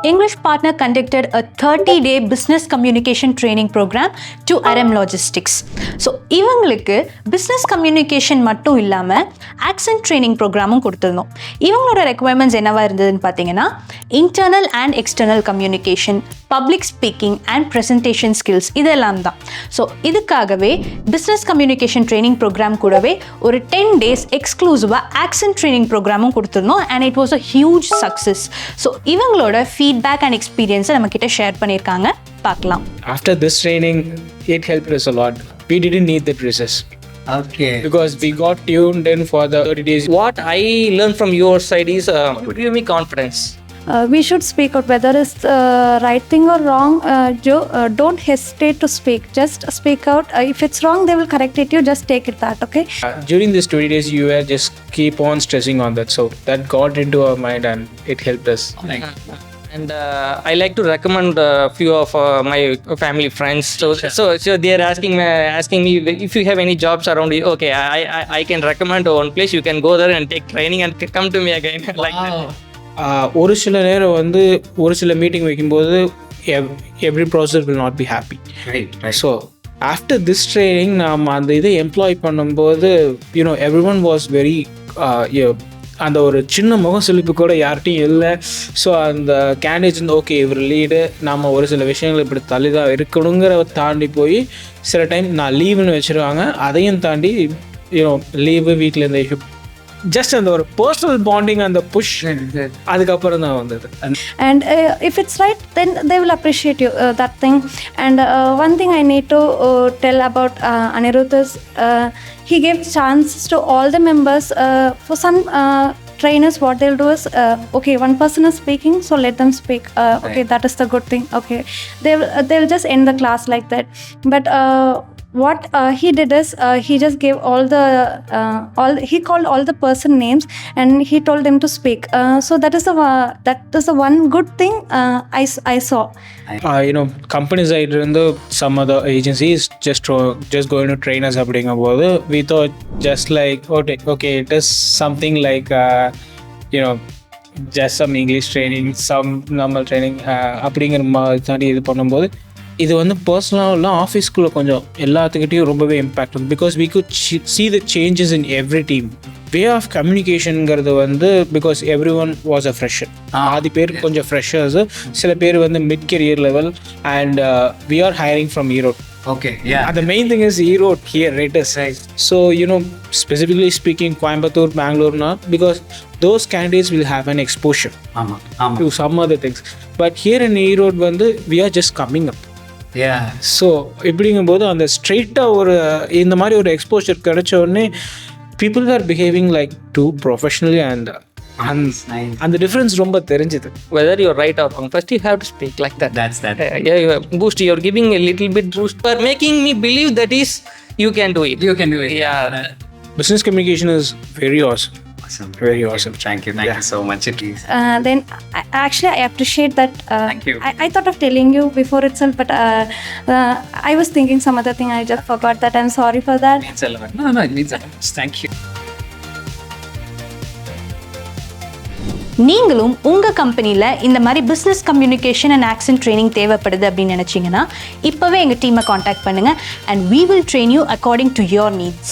Englishpartner conducted a 30-day business communication training program to Aram Logistics. So, இவங்களுக்கு business communication மட்டும் இல்லாமல் accent training ப்ரோக்ராமும் கொடுத்துருந்தோம். இவங்களோட requirements என்னவா இருந்ததுன்னு பார்த்தீங்கன்னா internal and external communication, public speaking and presentation skills இதெல்லாம் தான். ஸோ இதுக்காகவே business communication training program கூடவே ஒரு 10 days எக்ஸ்க்ளூசிவாக accent training ப்ரோக்ராமும் கொடுத்துருந்தோம் and it was a huge success. So இவங்களோட feedback and experience நம்ம கிட்ட ஷேர் பண்ணியிருக்காங்க, பார்க்கலாம். After this training, it helped us a lot. We didn't need the recess. Okay. Because we got tuned in for the 30 days. What I learned from your side is to give me confidence. We should speak out whether it's right thing or wrong. Joe, don't hesitate to speak. Just speak out. If it's wrong, they will correct it. You just take it that, okay? During these 20 days, you were just keep on stressing on that. So that got into our mind and it helped us. And I like to recommend a few of my family friends. So they are asking me if you have any jobs around you. Okay, I can recommend one place. You can go there and take training and come to me again. Like that. ஒரு சில நேரம் வந்து ஒரு சில meeting வைக்கும்போது every process will not be happy. So after this training நாம் அந்த இதை எம்ப்ளாய் பண்ணும்போது you know every one was very அந்த ஒரு சின்ன முகம் செழிப்பு கூட யார்கிட்டையும் இல்லை. ஸோ அந்த கேண்டிடேட்ஸ் வந்து ஓகே இவர் லீடு நம்ம ஒரு சில விஷயங்கள் இப்படி தள்ளி தான் இருக்கணுங்கிற தாண்டி போய் சில டைம் நான் லீவுன்னு வச்சுருவாங்க, அதையும் தாண்டி யூனோ லீவு வீட்டில் இந்த ஜஸ்ட் அந்த ஒரு பர்சனல் பாண்டிங் அந்த புஷ் அதுக்கப்புறம் தான் வந்தது. And if it's right, then they will appreciate you that thing. And one thing I need to tell about Anirudh is he gave chances to all the members. For some trainers, what they'll do is okay, one person is speaking, so let them speak. Okay, that is the good thing. Okay, they'll just end the class like that. But what he did is he just gave he called all the person names and he told them to speak. So that is the one good thing I saw. Company side இருந்து some other agencies just going to train us அப்படிங்கும்போது we thought just like okay it is something like just some English training, some normal training அப்படிங்கிற மாதிரி தாண்டி இது பண்ணும்போது இது வந்து பர்சனலாக ஆஃபீஸ்க்குள்ளே கொஞ்சம் எல்லாத்துக்கிட்டையும் ரொம்பவே இம்பேக்ட் வந்து because we could see the changes in every team. Way of கம்யூனிகேஷனுங்கிறது வந்து because everyone was a fresher. ஆதி பேர் கொஞ்சம் ஃப்ரெஷர்ஸு, சில பேர் வந்து mid career level and we are hiring from Erode. Okay, yeah. And the main thing is Erode here, right? So, specifically speaking, Coimbatore, Bangalore, na, because those candidates will have an exposure to some other things. But here in Erode, we are just coming up. Yeah. So, இப்படிங்கும்போது அந்த ஸ்ட்ரெயிட்டாக ஒரு இந்த மாதிரி ஒரு exposure கிடைச்ச உடனே people are behaving like too professionally and the difference ரொம்ப தெரிஞ்சது. Whether you're right or wrong, first you have to speak like that. That's that. Boost, you're giving a little bit boost for making me believe that is you can do it. You can do it. Yeah. Business communication is very awesome. Very awesome. Thank you so much. Then I appreciate that. Thank you. I thought of telling you before itself, but I was thinking some other thing. I just forgot that. I'm sorry for that. It means a lot. No, it means a lot. Thank you. நீங்களும் உங்கள் கம்பெனியில் இந்த மாதிரி business communication and accent training தேவைப்படுது அப்படின்னு நினச்சிங்கன்னா இப்போவே எங்கள் டீமை காண்டாக்ட் பண்ணுங்கள் and we will train you according to your needs.